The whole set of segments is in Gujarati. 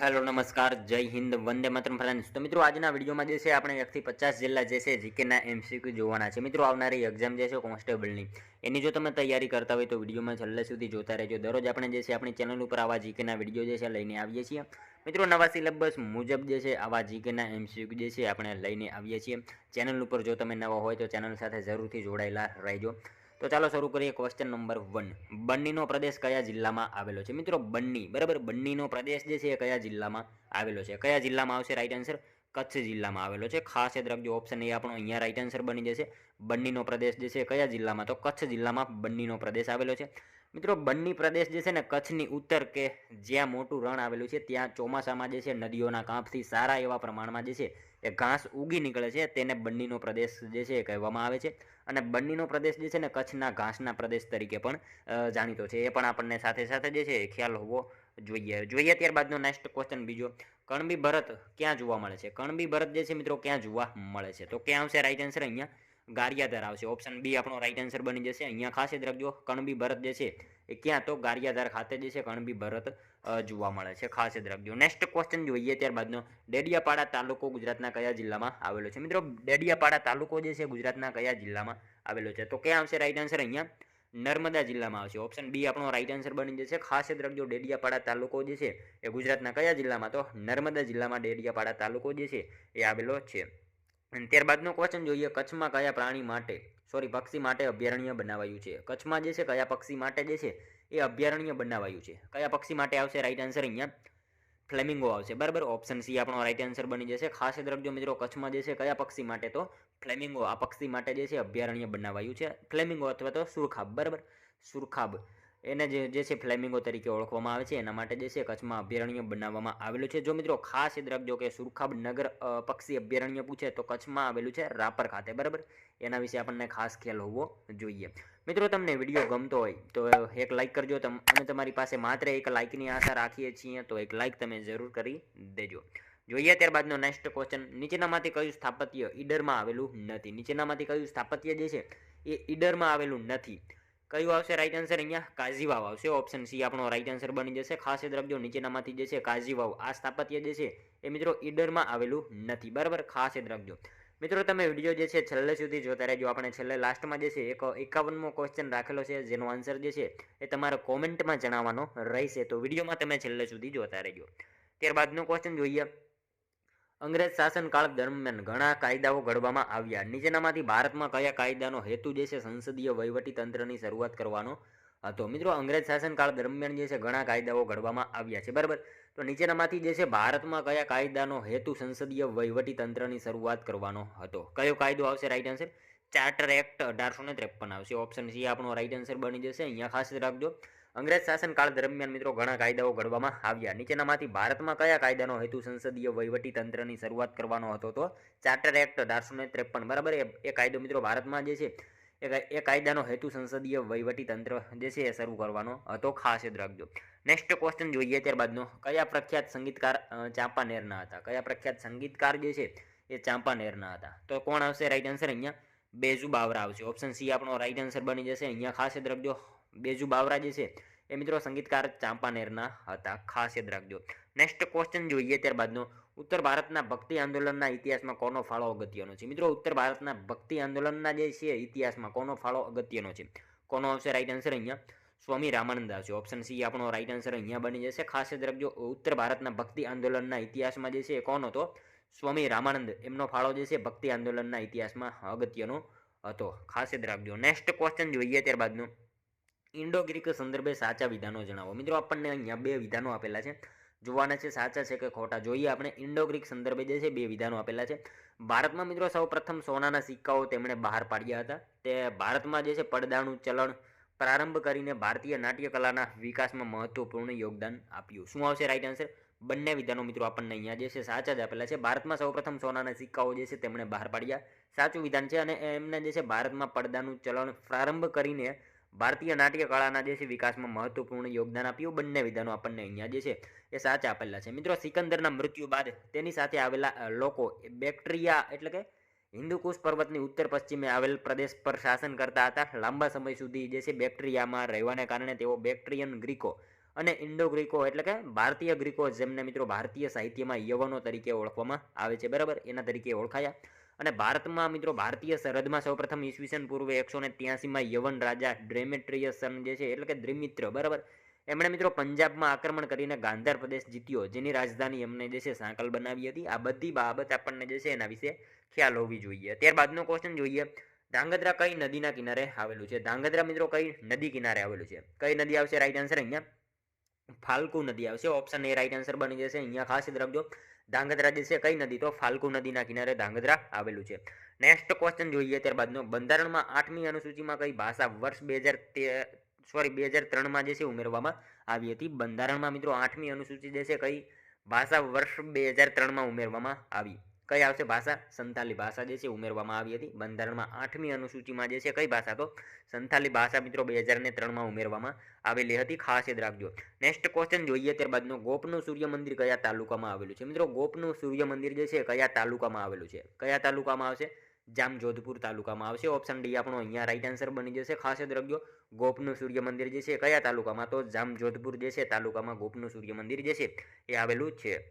હેલો નમસ્કાર જય હિન્દ વંદે માતરમ ફ્રેન્ડ્સ। તો મિત્રો આજના વિડીયોમાં જે છે આપણે 1 થી 50 જિલ્લા જે છે જીકેના એમસીક્યુ જોવાના છે। મિત્રો આવનારી એક્ઝામ જે છે કોન્સ્ટેબલની એની જો તમે તૈયારી કરતા હોય તો વિડીયોમાં છેલ્લે સુધી જોતા રહેજો। દરરોજ આપણે જે છે આપણી ચેનલ ઉપર આવા જીકેના વિડીયો જે છે લઈને આવીએ છીએ। મિત્રો નવા સિલેબસ મુજબ જે છે આવા જીકેના એમસીક્યુ જે છે આપણે લઈને આવીએ છીએ। ચેનલ ઉપર જો તમે નવા હોય તો ચેનલ સાથે જરૂરથી જોડાયેલા રહેજો। તો ચાલો શરૂ કરીએ। ક્વેશ્ચન નંબર 1, બન્નીનો પ્રદેશ કયા જિલ્લામાં આવેલો છે? મિત્રો બન્ની, બરાબર, બન્નીનો પ્રદેશ જે છે એ કયા જિલ્લામાં આવેલો છે? કયા જિલ્લામાં આવશે રાઈટ આન્સર? કચ્છ જિલ્લામાં આવેલો છે। ખાસ યાદ રાખજો, ઓપ્શન એ આપણો અહીંયા રાઈટ આન્સર બની જશે। બન્નીનો પ્રદેશ જે છે કયા જિલ્લામાં? તો કચ્છ જિલ્લામાં બન્નીનો પ્રદેશ આવેલો છે। મિત્રો બન્ની પ્રદેશ જે છે ને કચ્છની ઉત્તર કે જ્યાં મોટું રણ આવેલું છે ત્યાં ચોમાસામાં જે છે નદીઓના કાંપથી સારા એવા પ્રમાણમાં જે છે એ ઘાસ ઉગી નીકળે છે, તેને બન્નીનો પ્રદેશ જે છે એ કહેવામાં આવે છે। અને બન્નીનો પ્રદેશ જે છે ને કચ્છના ઘાસના પ્રદેશ તરીકે પણ જાણીતો છે। એ પણ આપણને સાથે સાથે જે છે ખ્યાલ હોવો જોઈએ। ત્યારબાદનો નેક્સ્ટ ક્વેશ્ચન બીજો, કણબી ભરત ક્યાં જોવા મળે છે? કણબી ભરત જે છે મિત્રો ક્યાં જોવા મળે છે? તો ક્યાં આવશે રાઈટ આન્સર? અહીંયા ગારિયાધાર આવશે। ઓપ્શન બી આપણો રાઈટ આન્સર બની જશે। અહીંયા ખાસ યાદ રાખજો, કણબી ભરત જે છે એ ક્યાં? તો ગારિયાધાર ખાતે જે છે કણબી ભરત જોવા મળે છે, ખાસ યાદ રાખજો। નેક્સ્ટ ક્વેશ્ચન જોઈએ ત્યારબાદનો, ડેડિયાપાડા તાલુકો ગુજરાતના કયા જિલ્લામાં આવેલો છે? મિત્રો ડેડિયાપાડા તાલુકો જે છે ગુજરાતના કયા જિલ્લામાં આવેલો છે? તો ક્યાં આવશે રાઈટ આન્સર? અહીંયા નર્મદા જિલ્લામાં આવશે। ઓપ્શન બી આપણો રાઈટ આન્સર બની જશે। ખાસ યાદ રાખજો, ડેડિયાપાડા તાલુકો જે છે એ ગુજરાતના કયા જિલ્લામાં? તો નર્મદા જિલ્લામાં ડેડિયાપાડા તાલુકો જે છે એ આવેલો છે। અને ત્યારબાદનો ક્વેશ્ચન જોઈએ, કચ્છમાં કયા પ્રાણી માટે પક્ષી માટે અભયારણ્ય બનાવાયું છે? કચ્છમાં જે છે કયા પક્ષી માટે જે છે એ અભયારણ્ય બનાવાયું છે? કયા પક્ષી માટે આવશે રાઈટ આન્સર? અહીંયા ફ્લેમિંગો આવશે, બરાબર। ઓપ્શન સી આપણો રાઈટ આન્સર બની જશે। ખાસ યાદ રાખજો મિત્રો, કચ્છમાં જે છે કયા પક્ષી માટે? તો ફ્લેમિંગો આ પક્ષી માટે જે છે અભયારણ્ય બનાવાયું છે। ફ્લેમિંગો અથવા તો સુરખાબ, બરાબર, સુરખાબ એને જે છે ફ્લેમિંગો તરીકે ઓળખવામાં આવે છે, એના માટે જે છે કચ્છમાં અભયારણ્ય બનાવવામાં આવેલું છે। જો મિત્રો ખાસ યાદ રાખજો કે સુરખાબ નગર પક્ષી અભયારણ્ય પૂછે તો કચ્છમાં આવેલું છે રાપર ખાતે, બરાબર। એના વિશે આપણને ખાસ ખ્યાલ હોવો જોઈએ। મિત્રો તમને વિડીયો ગમતો હોય તો એક લાઇક કરજો, અને તમારી પાસે માત્ર એક લાઇકની આશા રાખીએ છીએ, તો એક લાઇક તમે જરૂર કરી દેજો। જોઈએ ત્યારબાદનો નેક્સ્ટ ક્વેશ્ચન, નીચેનામાંથી કયું સ્થાપત્ય ઈડરમાં આવેલું નથી? નીચેનામાંથી કયું સ્થાપત્ય જે છે એ ઈડરમાં આવેલું નથી? કયું આવશે રાઈટ આન્સર? અહીંયા કાઝીવાવ આવશે। ઓપ્શન સી આપણો રાઈટ આન્સર બની જશે। ખાસ યાદ રાખજો, નીચેનામાંથી જે છે કાઝીવાવ આ સ્થાપત્ય જે છે એ મિત્રો ઈડરમાં આવેલું નથી, બરાબર, ખાસ યાદ રાખજો। મિત્રો તમે વિડીયો જે છે છેલ્લે સુધી જોતા રહેજો। આપણે છેલ્લે લાસ્ટમાં જે છે એક 51મો ક્વેશ્ચન રાખેલો છે, જેનો આન્સર જે છે એ તમારે કોમેન્ટમાં જણાવવાનો રહેશે, તો વિડીયોમાં તમે છેલ્લે સુધી જોતા રહેજો। ત્યારબાદનો ક્વેશ્ચન જોઈએ, અંગ્રેજ શાસનકાળ દરમિયાન ઘણા કાયદાઓ ઘડવામાં આવ્યા, નીચેનામાંથી ભારતમાં કયા કાયદાનો હેતુ જે છે સંસદીય વહીવટી તંત્રની શરૂઆત કરવાનો હતો? મિત્રો અંગ્રેજ શાસનકાળ દરમિયાન જે છે ઘણા કાયદાઓ ઘડવામાં આવ્યા છે, બરાબર, તો નીચેનામાંથી જે છે ભારતમાં કયા કાયદાનો હેતુ સંસદીય વહીવટી તંત્રની શરૂઆત કરવાનો હતો? કયો કાયદો આવશે રાઈટ આન્સર? ચાર્ટર એક્ટ 1853 આવશે। ઓપ્શન સી આપણો રાઈટ આન્સર બની જશે। અહીંયા ખાસ રાખજો, અંગ્રેજ શાસનકાળ દરમિયાન મિત્રો ઘણા કાયદાઓ ઘડવામાં આવ્યા, નીચેનામાંથી ભારતમાં કયા કાયદાનો હેતુ સંસદીય વહીવટી તંત્રની શરૂઆત કરવાનો હતો? તો ચાર્ટર એક્ટ 1853, બરાબર, એ કાયદો મિત્રો ભારતમાં જે છે એ કાયદાનો હેતુ સંસદીય વહીવટી તંત્ર જે છે એ શરૂ કરવાનો હતો, ખાસ યાદ રાખજો। નેક્સ્ટ ક્વેશ્ચન જોઈએ ત્યારબાદનો, કયા પ્રખ્યાત સંગીતકાર ચાંપાનેરના હતા? કયા પ્રખ્યાત સંગીતકાર જે છે એ ચાંપાનેરના હતા? તો કોણ આવશે રાઈટ આન્સર? અહીંયા બેજુ બાવરા આવશે। ઓપ્શન સી આપણો રાઈટ આન્સર બની જશે। અહીંયા ખાસ યાદ રાખજો, બેજુ બાવરા જે છે એ મિત્રો સંગીતકાર ચાંપાનેરના હતા, ખાસ યાદ રાખજો। નેક્સ્ટ ક્વેશ્ચન જોઈએ ત્યારબાદનો, ઉત્તર ભારતના ભક્તિ આંદોલનના ઇતિહાસમાં કોનો ફાળો અગત્યનો છે? મિત્રો ઉત્તર ભારતના ભક્તિ આંદોલનના જે છે ઇતિહાસમાં કોનો ફાળો અગત્યનો છે? કોનો આવશે રાઈટ આન્સર? અહીંયા સ્વામી રામાનંદ આવશે। ઓપ્શન સી આપણો રાઈટ આન્સર અહીંયા બની જશે। ખાસ યાદ રાખજો, ઉત્તર ભારતના ભક્તિ આંદોલનના ઇતિહાસમાં જે છે કોણ હતો? સ્વામી રામાનંદ, એમનો ફાળો જે છે ભક્તિ આંદોલનના ઇતિહાસમાં અગત્યનો હતો, ખાસ યાદ રાખજો। નેક્સ્ટ ક્વેશ્ચન જોઈએ ત્યારબાદનો, ઇન્ડો ગ્રીક સંદર્ભે સાચા વિધાનો જણાવો। મિત્રો આપણને અહીંયા બે વિધાનો આપેલા છે, જોવાના છે સાચા છે કે ખોટા। જોઈએ આપણે, ઇન્ડો ગ્રીક સંદર્ભે જે છે બે વિધાનો આપેલા છે। ભારતમાં મિત્રો સૌ પ્રથમ સોનાના સિક્કાઓ તેમણે બહાર પાડ્યા હતા, તે ભારતમાં જે છે પડદાનું ચલણ પ્રારંભ કરીને ભારતીય નાટ્ય કલાના વિકાસમાં મહત્વપૂર્ણ યોગદાન આપ્યું। શું આવશે રાઈટ આન્સર? બંને વિધાનો મિત્રો આપણને અહીંયા જે છે સાચા જ આપેલા છે। ભારતમાં સૌપ્રથમ સોનાના સિક્કાઓ જે છે તેમણે બહાર પાડ્યા, સાચું વિધાન છે, અને એમને જે છે ભારતમાં પડદાનું ચલણ પ્રારંભ કરીને ભારતીય નાટ્ય કળાના જે છે વિકાસમાં મહત્વપૂર્ણ યોગદાન આપ્યું, બંને વિધાનો આપણને અહીંયા જે છે એ સાચા આપેલા છે। મિત્રો સિકંદરના મૃત્યુ બાદ તેની સાથે આવેલા લોકો બેક્ટ્રિયા એટલે કે હિન્દુકુશ પર્વતની ઉત્તર પશ્ચિમે આવેલ પ્રદેશ પર શાસન કરતા હતા। લાંબા સમય સુધી જે છે બેક્ટ્રિયામાં રહેવાને કારણે તેઓ બેક્ટ્રિયન ગ્રીકો અને ઇન્ડો ગ્રીકો એટલે કે ભારતીય ગ્રીકો, જેમને મિત્રો ભારતીય સાહિત્યમાં યવનો તરીકે ઓળખવામાં આવે છે, બરાબર, એના તરીકે ઓળખાયા. અને ભારતમાં મિત્રો ભારતીય સરહદમાં સૌપ્રથમ ઈસવીસન પૂર્વે 183માં યવન રાજા ડેમેટ્રિયસન જે છે એટલે કે દ્રિમિત્ર, બરાબર, એમણે મિત્રો પંજાબમાં આક્રમણ કરીને ગાંધાર પ્રદેશ જીત્યો, જેની રાજધાની એમને જે છે સાંકલ બનાવી હતી. આ બધી બાબત આપણને જે છે એના વિશે ખ્યાલ હોવી જોઈએ. ત્યારબાદનો ક્વેશ્ચન જોઈએ, ધાંગધ્રા કઈ નદીના કિનારે આવેલું છે? ધાંગધ્રા મિત્રો કઈ નદી કિનારે આવેલું છે? કઈ નદી આવશે? રાઈટ આન્સર અહીંયા ફાલ્ગુ નદી આવશે. ઓપ્શન એ રાઈટ આન્સર બની જશે. અહીંયા ખાસ યાદ રાખજો, ધાંગધ્રા જે છે કઈ નદી? તો ફાલ્ગુ નદીના કિનારે ધાંગધ્રા આવેલું છે. નેક્સ્ટ ક્વેશ્ચન જોઈએ ત્યારબાદનો, બંધારણમાં 8મી અનુસૂચિમાં કઈ ભાષા વર્ષ 2003માં જે છે ઉમેરવામાં આવી હતી? બંધારણમાં મિત્રો 8મી અનુસૂચિ જે છે કઈ ભાષા વર્ષ 2003માં ઉમેરવામાં આવી? કઈ આવશે ભાષા? સંથાલી ભાષા જે છે ઉમેરવામાં આવી હતી બંધારણમાં 8મી અનુસૂચિમાં જે છે કઈ ભાષા? તો સંથાલી ભાષા મિત્રો 2003માં ઉમેરવામાં આવેલી હતી, ખાસ યાદ રાખજો. નેક્સ્ટ ક્વેશ્ચન જોઈએ ત્યારબાદનો, ગોપનું સૂર્ય મંદિર કયા તાલુકામાં આવેલું છે? મિત્રો ગોપનું સૂર્ય મંદિર જે છે કયા તાલુકામાં આવેલું છે? કયા તાલુકામાં આવશે? જામજોધપુર તાલુકામાં આવશે. ઓપ્શન ડી આપણો અહીંયા રાઈટ આન્સર બની જશે. ખાસ યાદ રાખજો, ગોપનું સૂર્ય મંદિર જે છે કયા તાલુકામાં? તો જામજોધપુર જે છે તાલુકામાં ગોપનું સૂર્ય મંદિર જે છે એ આવેલું છે.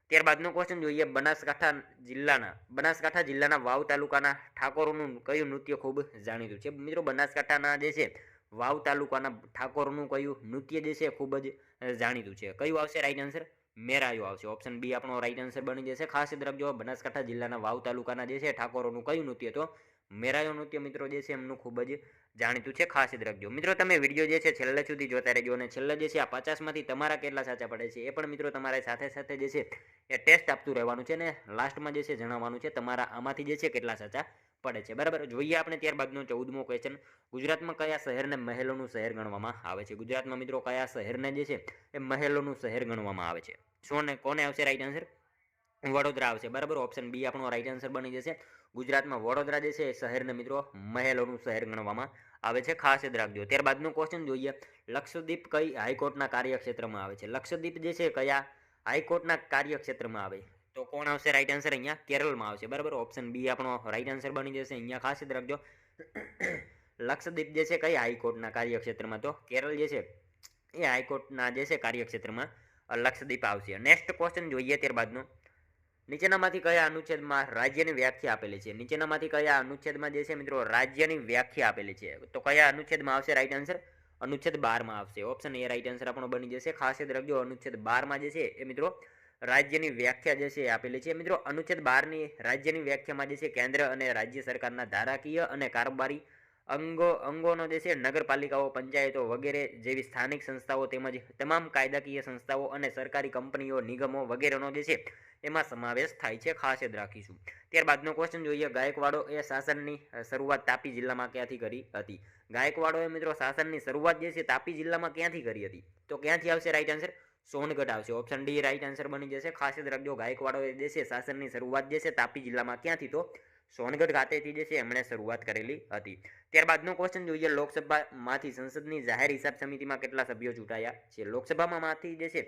ત્યારબાદનો ક્વેશ્ચન જોઈએ, બનાસકાંઠા જિલ્લાના વાવ તાલુકાના ઠાકોરોનું કયું નૃત્ય ખૂબ જાણીતું છે? મિત્રો બનાસકાંઠાના જે છે વાવ તાલુકાના ઠાકોરનું કયું નૃત્ય જે છે ખૂબ જ જાણીતું છે? કયું આવશે રાઈટ આન્સર? મેરાયો આવશે. ઓપ્શન બી આપણો રાઈટ આન્સર બની જશે. ખાસ યાદ રાખજો, બનાસકાંઠા જિલ્લાના વાવ તાલુકાના જે છે ઠાકોરોનું કયું નૃત્ય? તો મેરાયો નૃત્ય મિત્રો જે છે એમનું ખૂબ જ જાણીતું છે, ખાસ યાદ રાખજો. મિત્રો તમે વિડીયો જે છે છેલ્લે સુધી જોતા રહેજો, અને છેલ્લે જે છે આ 50માંથી તમારા કેટલા સાચા પડે છે એ પણ મિત્રો તમારે સાથે સાથે જે છે એ ટેસ્ટ આપતું રહેવાનું છે, અને લાસ્ટમાં જે છે જણાવવાનું છે તમારા આમાંથી જે છે કેટલા સાચા પડે છે, બરાબર. જોઈએ આપણે ત્યારબાદનો 14મો ક્વેશ્ચન, ગુજરાતમાં કયા શહેરને મહેલોનું શહેર ગણવામાં આવે છે? ગુજરાતમાં મિત્રો કયા શહેરને જે છે એ મહેલોનું શહેર ગણવામાં આવે છે? કોને આવશે રાઈટ આન્સર? વડોદરા આવશે, બરાબર. ઓપ્શન બી આપણો રાઈટ આન્સર બની જશે. ગુજરાતમાં વડોદરા જે છે એ શહેરને મિત્રો મહેલોનું શહેર ગણવામાં આવે છે, ખાસ યાદ રાખજો. ત્યારબાદનો ક્વેશ્ચન જોઈએ, લક્ષદ્વીપ કઈ હાઈકોર્ટના કાર્યક્ષેત્રમાં આવે છે? લક્ષદ્વીપ જે છે કયા હાઈકોર્ટના કાર્યક્ષેત્રમાં આવે? તો કોણ આવશે રાઈટ આન્સર? અહીંયા કેરળમાં આવશે, બરાબર. ઓપ્શન બી આપણો રાઈટ આન્સર બની જશે. અહીંયા ખાસ યાદ રાખજો, લક્ષદ્વીપ જે છે કઈ હાઈકોર્ટના કાર્યક્ષેત્રમાં? તો કેરળ જે છે એ હાઈકોર્ટના જે છે કાર્યક્ષેત્રમાં લક્ષદ્વીપ આવશે. નેક્સ્ટ ક્વેશ્ચન જોઈએ ત્યારબાદનો, નીચેનામાંથી કયા અનુચ્છેદમાં રાજ્યની વ્યાખ્યા આપેલી છે? નીચેનામાંથી કયા અનુચ્છેદમાં જે છે મિત્રો રાજ્યની વ્યાખ્યા આપેલી છે? તો કયા અનુચ્છેદમાં આવશે રાઈટ આન્સર? અનુચ્છેદ 12માં આવશે. ઓપ્શન એ રાઈટ આન્સર આપણો બની જશે. ખાસ યાદ રાખજો, અનુચ્છેદ 12માં જે છે એ મિત્રો રાજ્યની વ્યાખ્યા જે છે એ આપેલી છે. મિત્રો અનુચ્છેદ 12ની રાજ્યની વ્યાખ્યામાં જે છે કેન્દ્ર અને રાજ્ય સરકારના ધારાકીય અને કારોબારી અંગોનો જે છે નગરપાલિકાઓ, પંચાયતો વગેરે જેવી સ્થાનિક સંસ્થાઓ તેમજ તમામ કાયદાકીય સંસ્થાઓ અને સરકારી કંપનીઓ, નિગમો વગેરેનો જે છે એમાં સમાવેશ થાય છે, ખાસ યાદ રાખીશું. ત્યારબાદનો ક્વેશ્ચન જોઈએ, ગાયકવાડો એ શાસનની શરૂઆત તાપી જિલ્લામાં ક્યાંથી કરી હતી? ગાયકવાડો એ મિત્રો શાસનની શરૂઆત જે છે તાપી જિલ્લામાં ક્યાંથી કરી હતી? તો ક્યાંથી આવશે રાઈટ આન્સર? સોનગઢ આવશે. ઓપ્શન ડી રાઈટ આન્સર બની જશે. ખાસ યાદ રાખજો, ગાયકવાડો જે છે શાસનની શરૂઆત જે છે તાપી જિલ્લામાં ક્યાંથી? તો સોનગઢ ખાતેથી જે છે એમણે શરૂઆત કરેલી હતી. ત્યારબાદનો ક્વેશ્ચન જોઈએ, લોકસભામાંથી સંસદની જાહેર હિસાબ સમિતિમાં કેટલા સભ્યો ચૂંટાયા છે? લોકસભામાંથી જે છે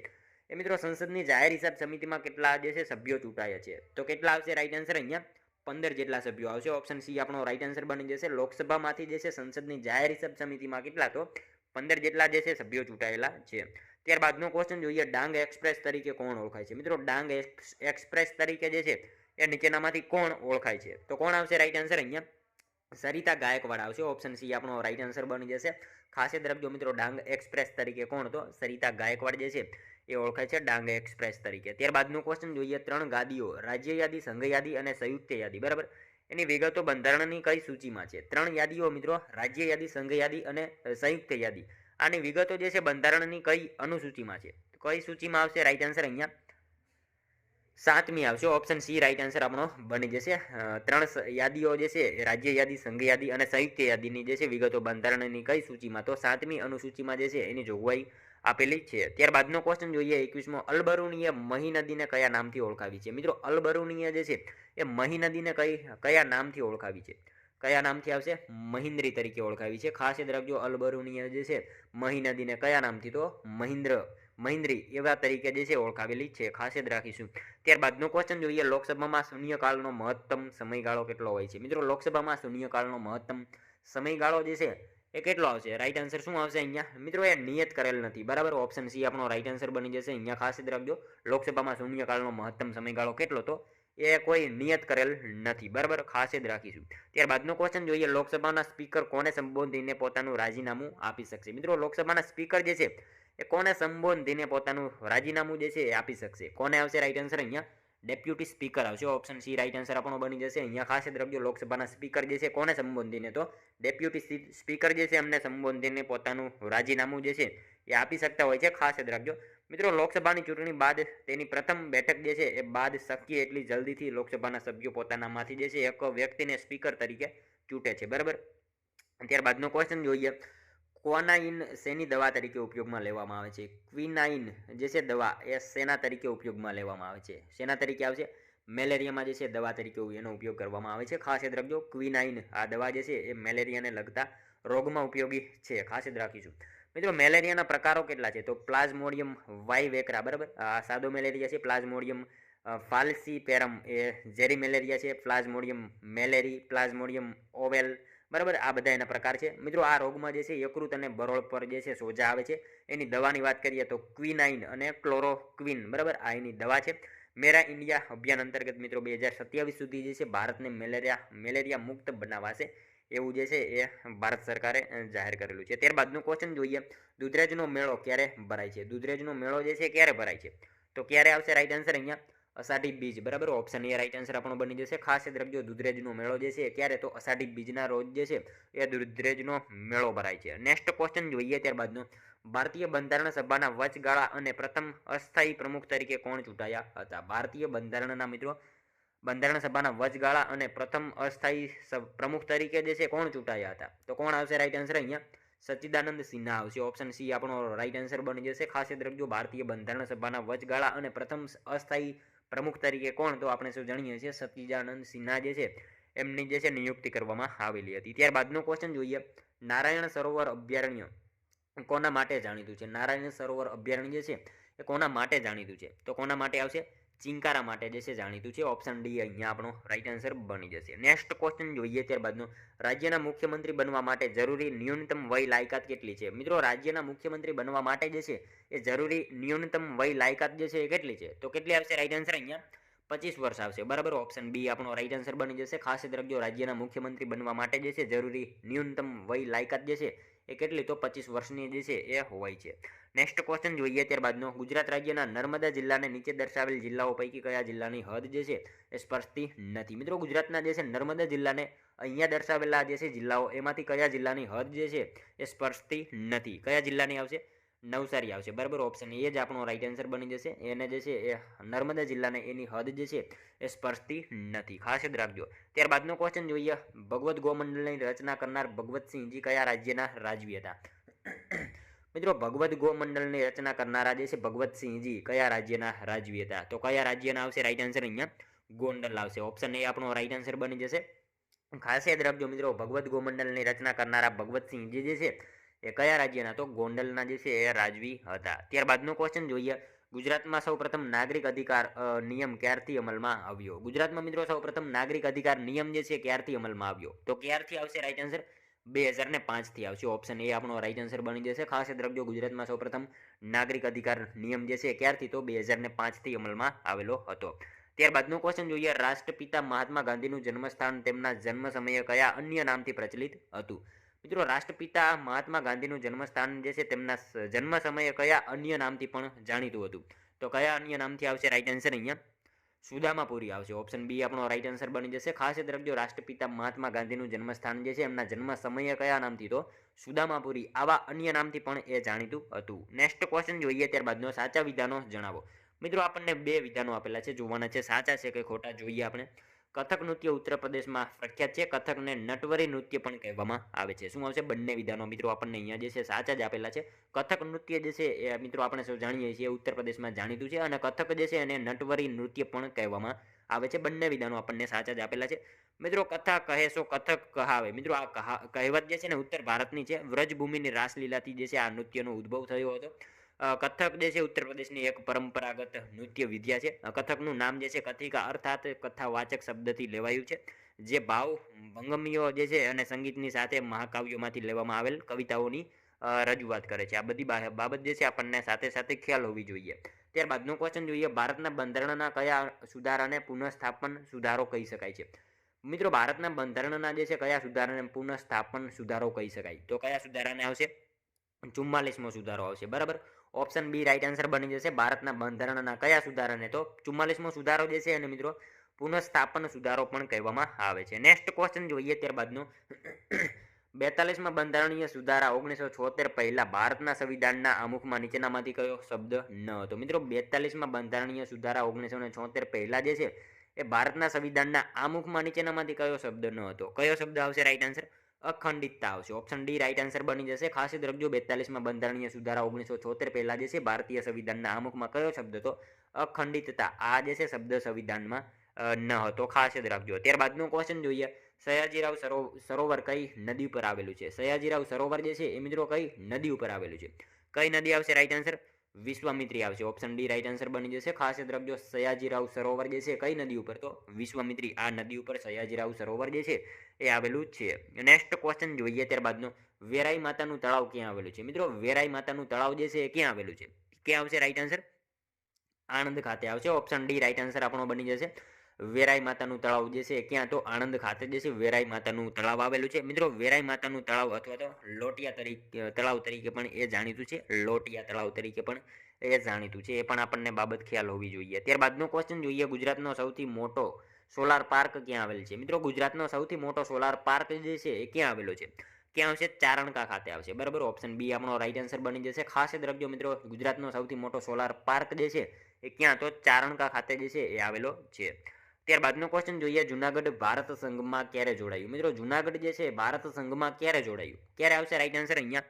એ મિત્રો સંસદની જાહેર હિસાબ સમિતિમાં કેટલા જે છે સભ્યો ચૂંટાયા છે? તો કેટલા આવશે રાઈટ આન્સર? અહીંયા 15 જેટલા સભ્યો આવશે. ઓપ્શન સી આપણો રાઈટ આન્સર બની જશે. લોકસભામાંથી જે છે સંસદની જાહેર હિસાબ સમિતિમાં કેટલા? તો 15 જેટલા જે છે સભ્યો ચૂંટાયેલા છે. ત્યારબાદનો ક્વેશ્ચન જોઈએ, ડાંગ એક્સપ્રેસ તરીકે કોણ ઓળખાય છે? મિત્રો ડાંગ એક્સપ્રેસ તરીકે જે છે એ નીચેનામાંથી કોણ ઓળખાય છે? તો કોણ આવશે રાઈટ આન્સર? અહીંયા સરિતા ગાયકવાડ આવશે. ઓપ્શન સી આપણો રાઈટ આન્સર બની જશે. ખાસ યાદ રાખજો મિત્રો, ડાંગ એક્સપ્રેસ તરીકે કોણ? તો સરિતા ગાયકવાડ જે છે એ ઓળખાય છે ડાંગ એક્સપ્રેસ તરીકે. ત્યારબાદનું ક્વેશ્ચન જોઈએ, 3 ગાદીઓ રાજ્ય યાદી, સંઘ યાદી અને સંયુક્ત યાદી, બરાબર, એની વિગતો બંધારણની કઈ સૂચિમાં છે? 3 યાદીઓ મિત્રો રાજ્ય યાદી, સંઘ યાદી અને સંયુક્ત યાદી, આની વિગતો જે છે બંધારણની કઈ અનુસૂચિમાં છે? કઈ સૂચિમાં આવશે રાઈટ આન્સર? અહીંયા 7મી આવશે. ઓપ્શન સી રાઈટ આન્સર આપણો બની જશે. 3 યાદીઓ જે છે રાજ્ય યાદી, સંઘ યાદી અને સંયુક્ત યાદીની જે છે વિગતો બંધારણની કઈ સૂચિમાં? તો 7મી અનુસૂચિમાં જે છે એની જોગવાઈ આપેલી છે. ત્યારબાદનો ક્વેશ્ચન જોઈએ, 21મો, અલબરુનીએ મહી નદીને કયા નામથી ઓળખાવી છે? મિત્રો અલબરુનીએ જે છે એ મહી નદીને કયા નામથી ઓળખાવી છે? કયા નામથી આવશે? મહિન્દ્રી તરીકે ઓળખાવી છે. ખાસ યાદ રાખજો, અલબરુનીએ જે છે મહી નદીને કયા નામથી? તો મહિન્દ્રી એવા તરીકે જે છે ઓળખાવેલી છે, ખાસ યાદ રાખીશું. ત્યારબાદનો ક્વેશ્ચન જોઈએ, લોકસભામાં શૂન્યકાળનો મહત્તમ સમયગાળો કેટલો હોય છે? મિત્રો લોકસભામાં શૂન્યકાળનો મહત્તમ સમયગાળો જે છે એ કેટલો આવશે? રાઈટ આન્સર શું આવશે અહીંયા મિત્રો? એ નિયત કરેલ નથી, બરાબર. ઓપ્શન સી આપણો રાઈટ આન્સર બની જશે. અહીંયા ખાસ યાદ રાખજો, લોકસભામાં શૂન્યકાળનો મહત્તમ સમયગાળો કેટલો? તો એ કોઈ નિયત કરેલ નથી, બરાબર. ખાસ યાદ રાખીશું. ત્યારબાદનો ક્વેશ્ચન જોઈએ, લોકસભાના સ્પીકર કોને સંબોધીને પોતાનું રાજીનામું આપી શકશે? મિત્રો લોકસભાના સ્પીકર જે છે એ કોને સંબોધીને પોતાનું રાજીનામું જે છે એ આપી શકશે? કોને આવશે રાઈટ આન્સર? અહીંયા ડેપ્યુટી સ્પીકર આવશે. ઓપ્શન સી રાઈટ આન્સર આપણો બની જશે. અહીંયા ખાસ યાદ રાખજો, લોકસભાના સ્પીકર જે છે કોને સંબોધીને? તો ડેપ્યુટી સ્પીકર જે છે એમને સંબોધીને પોતાનું રાજીનામું જે છે એ આપી શકતા હોય છે. ખાસ યાદ રાખજો મિત્રો, લોકસભાની ચૂંટણી બાદ તેની પ્રથમ બેઠક જે છે એ બાદ શક્ય એટલી જલ્દીથી લોકસભાના સભ્યો પોતાનામાંથી જે છે એક વ્યક્તિને સ્પીકર તરીકે ચૂંટે છે, બરાબર. ત્યારબાદનો ક્વેશ્ચન જોઈએ, ક્વાનાઇન શેની દવા તરીકે ઉપયોગમાં લેવામાં આવે છે? ક્વિનાઇન જે છે દવા એ શેના તરીકે ઉપયોગમાં લેવામાં આવે છે? શેના તરીકે આવશે? મેલેરિયામાં જે છે દવા તરીકે એનો ઉપયોગ કરવામાં આવે છે. ખાસ યાદ રાખજો, ક્વિનાઇન આ દવા જે છે એ મેલેરિયાને લગતા રોગમાં ઉપયોગી છે. ખાસ યાદ રાખીશું મિત્રો. મેલેરિયાના પ્રકારો કેટલા છે? તો પ્લાઝ્મોડિયમ વાઇવેક્રા, બરાબર. આ સાદો મેલેરિયા છે. પ્લાઝ્મોડિયમ ફાલ્સીપેરમ એ ઝેરી મેલેરિયા છે. પ્લાઝ્મોડિયમ મેલેરી, પ્લાઝ્મોડિયમ ઓવેલ, બરાબર. આ બધા એના પ્રકાર છે મિત્રો. આ રોગમાં જે છે યકૃત અને બરોળ પર જે છે સોજા આવે છે. એની દવાની વાત કરીએ તો ક્વિનાઇન અને ક્લોરોક્વિન, બરાબર. આ એની દવા છે. મેરા ઇન્ડિયા અભિયાન અંતર્ગત મિત્રો 2027 સુધી જે છે ભારતને મેલેરિયા મુક્ત બનાવાશે એવું જે છે એ ભારત સરકારે જાહેર કરેલું છે. ત્યારબાદનો ક્વેશ્ચન જોઈએ, દૂધરેજનો મેળો ક્યારે ભરાય છે? દૂધરેજનો મેળો જે છે ક્યારે ભરાય છે? તો ક્યારે આવશે રાઈટ આન્સર? અહીંયા અષાઢી બીજ, બરાબર. ઓપ્શન એ રાઈટ આન્સર આપણો બની જશે. ખાસ યાદ રાખજો, દૂધરેજનો મેળો જે છે ક્યારે? તો અષાઢી બીજના રોજ જે છે એ દૂધરેજનો મેળો ભરાય છે. નેક્સ્ટ ક્વેશ્ચન જોઈએ ત્યારબાદનો, ભારતીય બંધારણ સભાના વચગાળા અને પ્રથમ અસ્થાયી પ્રમુખ તરીકે કોણ ચૂંટાયા હતા? ભારતીય બંધારણના મિત્રો બંધારણ સભાના વચગાળા અને પ્રથમ અસ્થાયી પ્રમુખ તરીકે જે છે કોણ ચૂંટાયા હતા? તો કોણ આવશે રાઈટ આન્સર? અહીંયા સચ્ચિદાનંદ સિન્હા આવશે. ઓપ્શન સી આપણો રાઈટ આન્સર બની જશે. ખાસ યાદ રાખજો, ભારતીય બંધારણ સભાના વચગાળા અને પ્રથમ અસ્થાયી પ્રમુખ તરીકે કોણ? તો આપણે શું જાણીએ છીએ, સચ્ચિદાનંદ સિન્હા જે છે એમની જે છે નિયુક્તિ કરવામાં આવેલી હતી. ત્યારબાદનો ક્વેશ્ચન જોઈએ, નારાયણ સરોવર અભયારણ્ય કોના માટે જાણીતું છે? નારાયણ સરોવર અભયારણ્ય જે છે એ કોના માટે જાણીતું છે? તો કોના માટે આવશે? ચિંકારા માટે જે છે જાણીતું છે. ઓપ્શન ડી અહીંયા આપણો રાઈટ આન્સર બની જશે. નેક્સ્ટ ક્વેશ્ચન જોઈએ ત્યારબાદનો, રાજ્યના મુખ્યમંત્રી બનવા માટે જરૂરી ન્યૂનતમ વય લાયકાત કેટલી છે? મિત્રો રાજ્યના મુખ્યમંત્રી બનવા માટે જે છે એ જરૂરી ન્યૂનતમ વય લાયકાત જે છે એ કેટલી છે? તો કેટલી આવશે રાઈટ આન્સર? અહીંયા 25 વર્ષ આવશે, બરાબર. ઓપ્શન બી આપણો રાઈટ આન્સર બની જશે. ખાસ યાદ રાખજો, રાજ્યના મુખ્યમંત્રી બનવા માટે જે છે જરૂરી ન્યૂનતમ વય લાયકાત જે છે એ કેટલી? તો 25 વર્ષની જે છે એ હોય છે. નેક્સ્ટ ક્વેશ્ચન જોઈએ ત્યારબાદનો, ગુજરાત રાજ્યના નર્મદા જિલ્લાને નીચે દર્શાવેલ જિલ્લાઓ પૈકી કયા જિલ્લાની હદ જે છે એ સ્પર્શતી નથી? મિત્રો ગુજરાતના જે છે નર્મદા જિલ્લાને અહીંયા દર્શાવેલા જે છે જિલ્લાઓ એમાંથી કયા જિલ્લાની હદ જે છે એ સ્પર્શતી નથી? કયા જિલ્લાની આવશે? નવસારી આવશે, બરાબર. ઓપ્શન એ જ આપણો રાઈટ આન્સર બની જશે. એને જે છે એ નર્મદા જિલ્લાને એની હદ જે છે એ સ્પર્શતી નથી. ખાસ યાદ રાખજો. ત્યારબાદનો ક્વેશ્ચન જોઈએ, ભગવત ગોમંડલની રચના કરનાર ભગવતસિંહજી કયા રાજ્યના રાજવી હતા? મિત્રો ભગવત ગોમંડલની રચના કરનારા જે છે ભગવતસિંહજી કયા રાજ્યના રાજવી હતા? તો કયા રાજ્યના આવશે રાઈટ આન્સર? અહીંયા ગોંડલ આવશે. ઓપ્શન એ આપણો રાઈટ આન્સર બની જશે. ખાસ યાદ રાખજો મિત્રો, ભગવત ગોમંડલની રચના કરનારા ભગવતસિંહજી જે છે એ કયા રાજ્યના? તો ગોંડલના જે છે એ રાજવી હતા. ત્યારબાદનો ક્વેશ્ચન જોઈએ, ગુજરાતમાં સૌપ્રથમ નાગરિક અધિકાર નિયમ ક્યારથી અમલમાં આવ્યો? ગુજરાતમાં મિત્રો સૌપ્રથમ નાગરિક અધિકાર નિયમ જે છે ક્યારથી અમલમાં આવ્યો? તો ક્યારથી આવશે રાઈટ આન્સર? 2005 થી આવશે. ઓપ્શન એ આપણો રાઈટ આન્સર બની જશે. ખાસ યાદ રાખજો, ગુજરાતમાં સૌપ્રથમ નાગરિક અધિકાર નિયમ જે છે ક્યારથી? તો 2005 થી અમલમાં આવેલો હતો. ત્યારબાદનો ક્વેશ્ચન જોઈએ, રાષ્ટ્રપિતા મહાત્મા ગાંધીનું જન્મસ્થાન તેમના જન્મ સમયે કયા અન્ય નામથી પ્રચલિત હતું? મિત્રો રાષ્ટ્રપિતા મહાત્મા ગાંધીનું જન્મસ્થાન જે છે તેમના જન્મ સમયે કયા અન્ય નામથી પણ જાણીતું હતું? તો કયા અન્ય નામથી આવશે રાઈટ આન્સર? અહીંયા સુદામાપુરી આવશે. ઓપ્શન બી આપણો રાઈટ આન્સર બની જશે. ખાસ યાદ રાખજો, રાષ્ટ્રપિતા મહાત્મા ગાંધીનું જન્મસ્થાન જે છે એમના જન્મ સમયે કયા નામથી? તો સુદામાપુરી. આવા અન્ય નામથી પણ એ જાણીતું હતું. નેક્સ્ટ ક્વેશ્ચન જોઈએ ત્યારબાદનો, સાચા વિધાનો જણાવો. મિત્રો આપણને બે વિધાનો આપેલા છે, જોવાના છે સાચા છે કે ખોટા. જોઈએ આપણે. કથક નૃત્ય ઉત્તર પ્રદેશમાં પ્રખ્યાત છે. કથકને નટવરી નૃત્ય પણ કહેવામાં આવે છે. શું આવશે? બંને વિધાનો મિત્રો આપણને અહીંયા જે છે સાચા જ આપેલા છે. કથક નૃત્ય જે છે એ મિત્રો આપણે સૌ જાણીએ છીએ ઉત્તર પ્રદેશમાં જાણીતું છે, અને કથક જે છે એને નટવરી નૃત્ય પણ કહેવામાં આવે છે. બંને વિધાનો આપણને સાચા જ આપેલા છે. મિત્રો કથા કહે સો કથક કહાવે. મિત્રો આ કહેવત જે છે ને ઉત્તર ભારતની છે. વ્રજભૂમિની રાસલીલાથી જે છે આ નૃત્યનો ઉદ્ભવ થયો હતો. કથક જે છે ઉત્તર પ્રદેશની એક પરંપરાગત નૃત્ય વિદ્યા છે. કથકનું નામ જે છે કથિકા અર્થાત કથાવાચક શબ્દથી લેવાયું છે. જે ભાવ ભંગમીઓ જે છે અને સંગીતની સાથે મહાકાવ્યોમાંથી લેવામાં આવેલ કવિતાઓની રજૂઆત કરે છે. આ બધી બાબત જે છે આપણને સાથે સાથે ખ્યાલ હોવી જોઈએ. ત્યારબાદનો ક્વેશ્ચન જોઈએ, ભારતના બંધારણના કયા સુધારાને પુનઃસ્થાપન સુધારો કહી શકાય છે? મિત્રો, ભારતના બંધારણના જે છે કયા સુધારાને પુનઃસ્થાપન સુધારો કહી શકાય? તો કયા સુધારાને આવશે? 44મો સુધારો આવશે. બરાબર, ઓપ્શન બી રાઈટ આન્સર બની જશે. ભારતના બંધારણના કયા સુધારાને? તો 44મો સુધારો જે છે અને મિત્રો પુનઃસ્થાપન સુધારો પણ કહેવામાં આવે છે. નેક્સ્ટ ક્વેશ્ચન જોઈએ ત્યારબાદનો 42માં બંધારણીય સુધારા 1976 પહેલા ભારતના સંવિધાનના આમુખમાં નીચેનામાંથી કયો શબ્દ ન હતો? મિત્રો, 42માં બંધારણીય સુધારા 1976 પહેલા જે છે એ ભારતના સંવિધાનના આમુખમાં નીચેનામાંથી કયો શબ્દ ન હતો? કયો શબ્દ આવશે રાઈટ આન્સર? અખંડિતતા આવશે. ઓપ્શન ડી રાઈટ આન્સર બની જશે. ખાસ યાદ રાખજો, 42માં બંધારણીય સુધારા 1976 પહેલા જે છે ભારતીય સંવિધાનના આમુખમાં કયો શબ્દ હતો? અખંડિતતા. આ જે છે શબ્દ સંવિધાનમાં ન હતો. ખાસ યાદ રાખજો. ત્યારબાદનો ક્વેશ્ચન જોઈએ, સયાજીરાવ સરોવર કઈ નદી ઉપર આવેલું છે? સયાજીરાવ સરોવર જે છે એ મિત્રો કઈ નદી ઉપર આવેલું છે? કઈ નદી આવશે રાઈટ આન્સર? વિશ્વામિત્રી આવશે. ઓપ્શન ડી રાઈટ આન્સર બની જશે. ખાસ યાદ રાખજો, સયાજીરાવ સરોવર જે છે કઈ નદી ઉપર? તો વિશ્વામિત્રી. આ નદી ઉપર સયાજીરાવ સરોવર જે છે એ આવેલું છે. નેક્સ્ટ ક્વેશ્ચન જોઈએ ત્યારબાદનો, વેરાઈ માતાનું તળાવ ક્યાં આવેલું છે? મિત્રો, વેરાઈ માતાનું તળાવ જે છે એ ક્યાં આવેલું છે? ક્યાં આવશે રાઈટ આન્સર? આણંદ ખાતે આવશે. ઓપ્શન ડી રાઈટ આન્સર આપણો બની જશે. વેરાઈ માતાનું તળાવ જે છે ક્યાં? તો આણંદ ખાતે જે છે વેરાઈ માતાનું તળાવ આવેલું છે. મિત્રો, વેરાઈ માતાનું તળાવ અથવા તો લોટિયા તળાવ તરીકે પણ એ જાણીતું છે. લોટિયા તળાવ તરીકે પણ એ જાણીતું છે. એ પણ આપણને બાબત ખ્યાલ હોવી જોઈએ. ત્યારબાદનો ક્વેશ્ચન જોઈએ, ગુજરાતનો સૌથી મોટો સોલાર પાર્ક ક્યાં આવેલ છે? મિત્રો, ગુજરાતનો સૌથી મોટો સોલાર પાર્ક જે છે એ ક્યાં આવેલો છે? ક્યાં આવશે? ચારણકા ખાતે આવશે. બરાબર, ઓપ્શન બી આપણો રાઈટ આન્સર બની જશે. ખાસ યાદ રાખજો મિત્રો, ગુજરાતનો સૌથી મોટો સોલાર પાર્ક જે છે એ ક્યાં? તો ચારણકા ખાતે જે છે એ આવેલો છે. ત્યારબાદનો ક્વેશ્ચન જોઈએ, જુનાગઢ ભારત સંઘમાં ક્યારે જોડાયું? મિત્રો, જુનાગઢ જે છે ભારત સંઘમાં ક્યારે જોડાયું? ક્યારે આવશે રાઈટ આન્સર? અહીંયા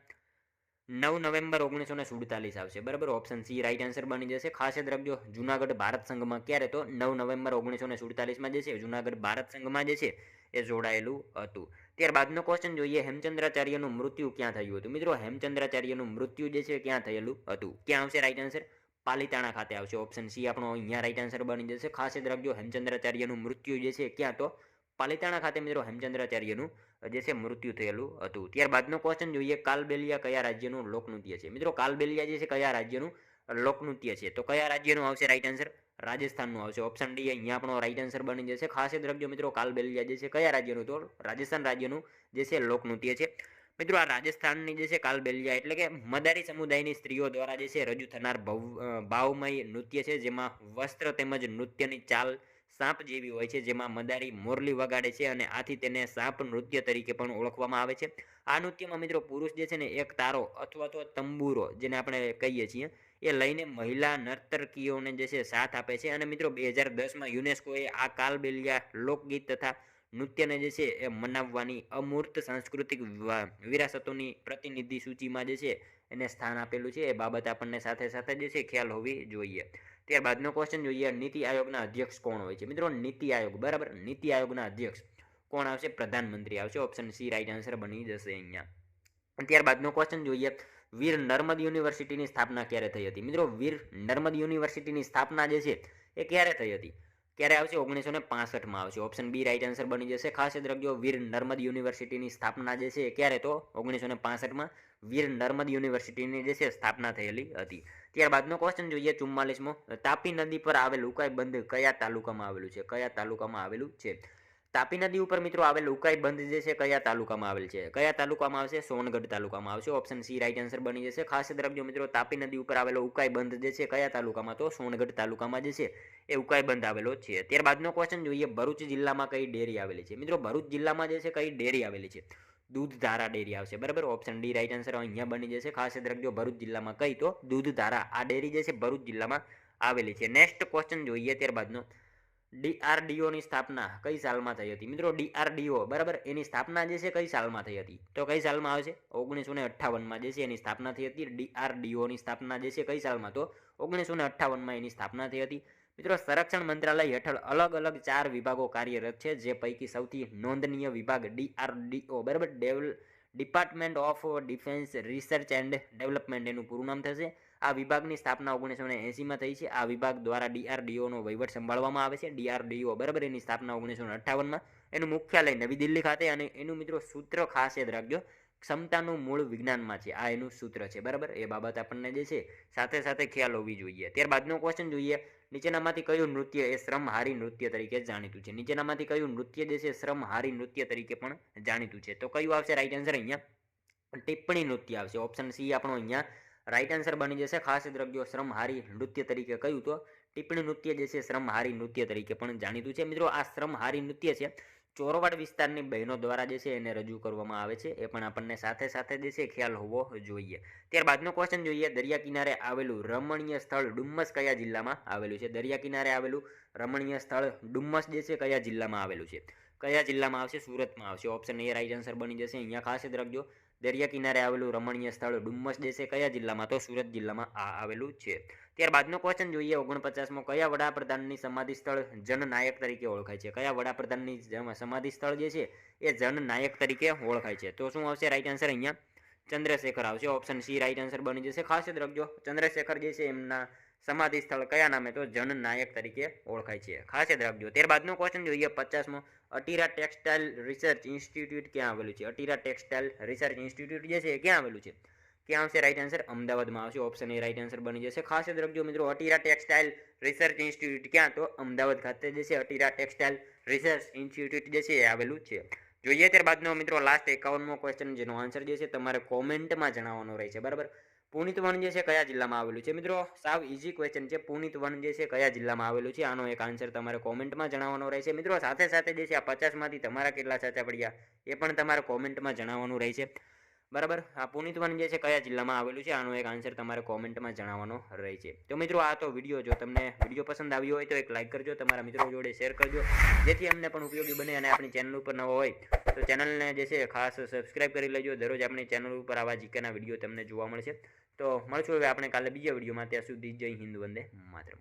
9 નવેમ્બર 1947 આવશે. બરાબર, ઓપ્શન સી રાઈટ આન્સર બની જશે. ખાસ યાદ રાખજો, જુનાગઢ ભારત સંઘમાં ક્યારે? તો 9 નવેમ્બર 1947માં જે છે જુનાગઢ ભારત સંઘમાં જે છે એ જોડાયેલું હતું. ત્યારબાદનો ક્વેશ્ચન જોઈએ, હેમચંદ્રાચાર્યનું મૃત્યુ ક્યાં થયું હતું? મિત્રો, હેમચંદ્રાચાર્યનું મૃત્યુ જે છે ક્યાં થયેલું હતું? ક્યાં આવશે રાઈટ આન્સર? પાલિતાણા ખાતે આવશે. ઓપ્શન સી આપણો અહીંયા રાઈટ આન્સર બની જશે. ખાસ યાદ રાખજો, હેમચંદ્રાચાર્યનું મૃત્યુ જે છે ક્યાં? તો પાલિતાણા ખાતે મિત્રો હેમચંદ્રાચાર્યનું જે છે મૃત્યુ થયેલું હતું. ત્યારબાદનો ક્વેશ્ચન જોઈએ, કાલબેલિયા કયા રાજ્યનું લોકનૃત્ય છે? મિત્રો, કાલબેલિયા જે છે કયા રાજ્યનું લોકનૃત્ય છે? તો કયા રાજ્યનું આવશે રાઈટ આન્સર? રાજસ્થાનનું આવશે. ઓપ્શન ડી અહીંયા આપણો રાઈટ આન્સર બની જશે. ખાસ યાદ રાખજો મિત્રો, કાલબેલિયા જે છે કયા રાજ્યનું? તો રાજસ્થાન રાજ્યનું જે છે લોકનૃત્ય છે. મિત્રો, આ રાજસ્થાનની જે છે કાલબેલિયા એટલે કે મદારી સમુદાયની સ્ત્રીઓ દ્વારા જે છે રજૂ થનાર ભાવમય નૃત્ય છે, જેમાં વસ્ત્ર તેમજ નૃત્યની ચાલ સાપ જેવી હોય છે, જેમાં મદારી મોરલી વગાડે છે અને આથી તેને સાપ નૃત્ય તરીકે પણ ઓળખવામાં આવે છે. આ નૃત્યમાં મિત્રો પુરુષ જે છે ને એક તારો અથવા તો તંબુરો જેને આપણે કહીએ છીએ એ લઈને મહિલા નર્તકીઓને જે છે સાથ આપે છે. અને મિત્રો 2010માં યુનેસ્કોએ આ કાલબેલિયા લોકગીત તથા નૃત્યને જે છે એ મનાવવાની અમૂર્ત સાંસ્કૃતિક વિરાસતોની પ્રતિનિધિ સૂચિમાં જે છે એને સ્થાન આપેલું છે. એ બાબત આપણને સાથે સાથે જે છે ખ્યાલ હોવી જોઈએ. ત્યારબાદનો ક્વેશ્ચન જોઈએ, નીતિ આયોગના અધ્યક્ષ કોણ હોય છે? મિત્રો, નીતિ આયોગ. બરાબર, નીતિ આયોગના અધ્યક્ષ કોણ આવશે? પ્રધાનમંત્રી આવશે. ઓપ્શન સી રાઈટ આન્સર બની જશે અહીંયા. ત્યારબાદનો ક્વેશ્ચન જોઈએ, વીર નર્મદ યુનિવર્સિટીની સ્થાપના ક્યારે થઈ હતી? મિત્રો, વીર નર્મદ યુનિવર્સિટીની સ્થાપના જે છે એ ક્યારે થઈ હતી? ક્યારે આવશે? 1965માં આવશે. ઓપ્શન બી રાઈટ આન્સર બની જશે. ખાસ યાદ રાખજો, વીર નર્મદ યુનિવર્સિટીની સ્થાપના જે છે ક્યારે? તો 1965માં વીર નર્મદ યુનિવર્સિટીની જે છે સ્થાપના થયેલી હતી. ત્યારબાદનો ક્વેશ્ચન જોઈએ, 44મો, તાપી નદી પર આવેલ ઉકાઈ બંધ કયા તાલુકામાં આવેલું છે? કયા તાલુકામાં આવેલું છે? તાપી નદી ઉપર મિત્રો આવેલ ઉકાઈ બંધ જે છે કયા તાલુકામાં આવેલ છે? કયા તાલુકામાં આવશે? સોનગઢ તાલુકામાં આવશે. ઓપ્શન સી રાઈટ આન્સર બની જશે. ખાસ યાદ રાખજો મિત્રો, તાપી નદી ઉપર આવેલો ઉકાઈ બંધ જે છે કયા તાલુકામાં? તો સોનગઢ તાલુકામાં જે છે એ ઉકાઈ બંધ આવેલો છે. ત્યારબાદનો ક્વેશ્ચન જોઈએ, ભરૂચ જિલ્લામાં કઈ ડેરી આવેલી છે? મિત્રો, ભરૂચ જિલ્લામાં જે છે કઈ ડેરી આવેલી છે? દૂધધારા ડેરી આવશે. બરાબર, ઓપ્શન ડી રાઈટ આન્સર અહીંયા બની જશે. ખાસ યાદ રાખજો, ભરૂચ જિલ્લામાં કઈ? તો દૂધધારા. આ ડેરી જે છે ભરૂચ જિલ્લામાં આવેલી છે. નેક્સ્ટ ક્વેશ્ચન જોઈએ ત્યારબાદનો, ડીઆરડીઓની સ્થાપના કઈ સાલમાં થઈ હતી? મિત્રો, ડીઆરડીઓ બરાબર એની સ્થાપના જે છે કઈ સાલમાં થઈ હતી? તો કઈ સાલમાં આવશે? 1958માં જે છે એની સ્થાપના થઈ હતી. ડીઆરડીઓની સ્થાપના જે છે કઈ સાલમાં? તો 1958માં એની સ્થાપના થઈ હતી. મિત્રો, સંરક્ષણ મંત્રાલય હેઠળ અલગ અલગ 4 વિભાગો કાર્યરત છે, જે પૈકી સૌથી નોંધનીય વિભાગ ડીઆરડીઓ બરાબર department of defence research and development એનું પૂરું નામ થશે. આ વિભાગની સ્થાપના 1980માં થઈ છે. આ વિભાગ દ્વારા DRDOનો વહીવટ સંભાળવામાં આવે છે. DRDO બરાબર, એની સ્થાપના 1958માં. એનું મુખ્યાલય નવી દિલ્હી ખાતે, અને એનું મિત્રો સૂત્ર ખાસ યાદ રાખજો, ક્ષમતાનું મૂળ વિજ્ઞાનમાં છે. આ એનું સૂત્ર છે બરાબર. એ બાબત આપણને જે છે સાથે સાથે ખ્યાલ હોવી જોઈએ. ત્યારબાદનો ક્વેશ્ચન જોઈએ, નીચેનામાંથી કયું નૃત્ય એ શ્રમહારી નૃત્ય તરીકે જાણીતું છે? નીચેનામાંથી કયું નૃત્ય જે છે શ્રમહારી નૃત્ય તરીકે પણ જાણીતું છે? તો કયું આવશે રાઈટ આન્સર? અહીંયા ટિપ્પણી નૃત્ય આવશે. ઓપ્શન સી આપણો અહીંયા રાઈટ આન્સર બની જશે. ખાસ યાદ રાખજો, શ્રમહારી નૃત્ય તરીકે કયું? તો ટિપ્પણી નૃત્ય જે છે શ્રમહારી નૃત્ય તરીકે પણ જાણીતું છે. મિત્રો આ શ્રમહારી નૃત્ય છે ચોરવાડ વિસ્તારની બહેનો દ્વારા જે છે એને રજૂ કરવામાં આવે છે. એ પણ આપણને સાથે સાથે જે છે ખ્યાલ હોવો જોઈએ. ત્યારબાદનો ક્વેશ્ચન જોઈએ, દરિયા કિનારે આવેલું રમણીય સ્થળ ડુમ્મસ કયા જિલ્લામાં આવેલું છે? દરિયા કિનારે આવેલું રમણીય સ્થળ ડુમ્મસ જે છે કયા જિલ્લામાં આવેલું છે? કયા જિલ્લામાં આવશે? સુરતમાં આવશે. ઓપ્શન એ રાઈટ આન્સર બની જશે. અહીંયા ખાસ યાદ રાખજો, દરિયા કિનારે આવેલું રમણીય સ્થળ ડુમ્મસ જે છે કયા જિલ્લામાં? તો સુરત જિલ્લામાં આ આવેલું છે. ત્યારબાદનો ક્વેશ્ચન જોઈએ, 49મો, કયા વડાપ્રધાનની સમાધિ સ્થળ જનનાયક તરીકે ઓળખાય છે? કયા વડાપ્રધાનની સમાધિ સ્થળ જે છે એ જનનાયક તરીકે ઓળખાય છે? તો શું આવશે રાઈટ આન્સર? અહીંયા ચંદ્રશેખર આવશે. ઓપ્શન સી રાઈટ આન્સર બની જશે. ખાસ યાદ રાખજો, ચંદ્રશેખર જે છે એમના સમાધિ સ્થળ કયા નામે? તો જનનાયક તરીકે ઓળખાય છે. ખાસ યાદ રાખજો. ત્યારબાદનો ક્વેશ્ચન જોઈએ, 50મો, અટીરા ટેક્સટાઇલ રિસર્ચ ઇન્સ્ટિટ્યૂટ ક્યાં આવેલું છે? અટીરા ટેક્સટાઇલ રિસર્ચ ઇન્સ્ટિટ્યૂટ જે છે એ ક્યાં આવેલું છે? ક્યાં આવશે રાઈટ આન્સર? અમદાવાદમાં આવશે. ઓપ્શન એ રાઈટ આન્સર બની જશે. ખાસ યાદ રાખજો મિત્રો, અટીરા ટેક્સટાઇલ રિસર્ચ ઇન્સ્ટિટ્યૂટ ક્યાં? તો અમદાવાદ ખાતે જે છે અટીરા ટેક્સટાઇલ રિસર્ચ ઇન્સ્ટિટ્યૂટ જે છે એ આવેલું છે. જોઈએ ત્યારબાદનો મિત્રો લાસ્ટ 51મો ક્વેશ્ચન, જેનો આન્સર જે છે તમારે કોમેન્ટમાં જણાવવાનો રહેશે બરાબર. પુનિત વન જે છે કયા જિલ્લામાં આવેલું છે? મિત્રો સાવ ઇઝી ક્વેશ્ચન છે. પુનિત વન જે છે કયા જિલ્લામાં આવેલું છે? આનો એક આન્સર તમારે કોમેન્ટમાં જણાવવાનો રહેશે. મિત્રો સાથે સાથે જે છે આ 50માંથી તમારા કેટલા સાચા પડ્યા એ પણ તમારે કોમેન્ટમાં જણાવવાનું રહેશે બરાબર. આ પુનિત વન જે છે કયા જિલ્લામાં આવેલું છે? આનો એક આન્સર તમારે કોમેન્ટમાં જણાવવાનો રહેશે. તો મિત્રો આ તો વિડીયો, જો તમને વિડીયો પસંદ આવ્યો હોય તો એક લાઇક કરજો, તમારા મિત્રો જોડે શેર કરજો, જેથી અમને પણ ઉપયોગી બને. અને આપણી ચેનલ ઉપર નવો હોય તો ચેનલને જે છે ખાસ સબસ્ક્રાઇબ કરી લેજો. દરરોજ આપણી ચેનલ ઉપર આવા જીકેના વિડીયો તમને જોવા મળશે. તો મળશું હવે આપણે કાલે બીજા વિડીયોમાં. ત્યાં સુધી જય હિન્દ, વંદે માતરમ.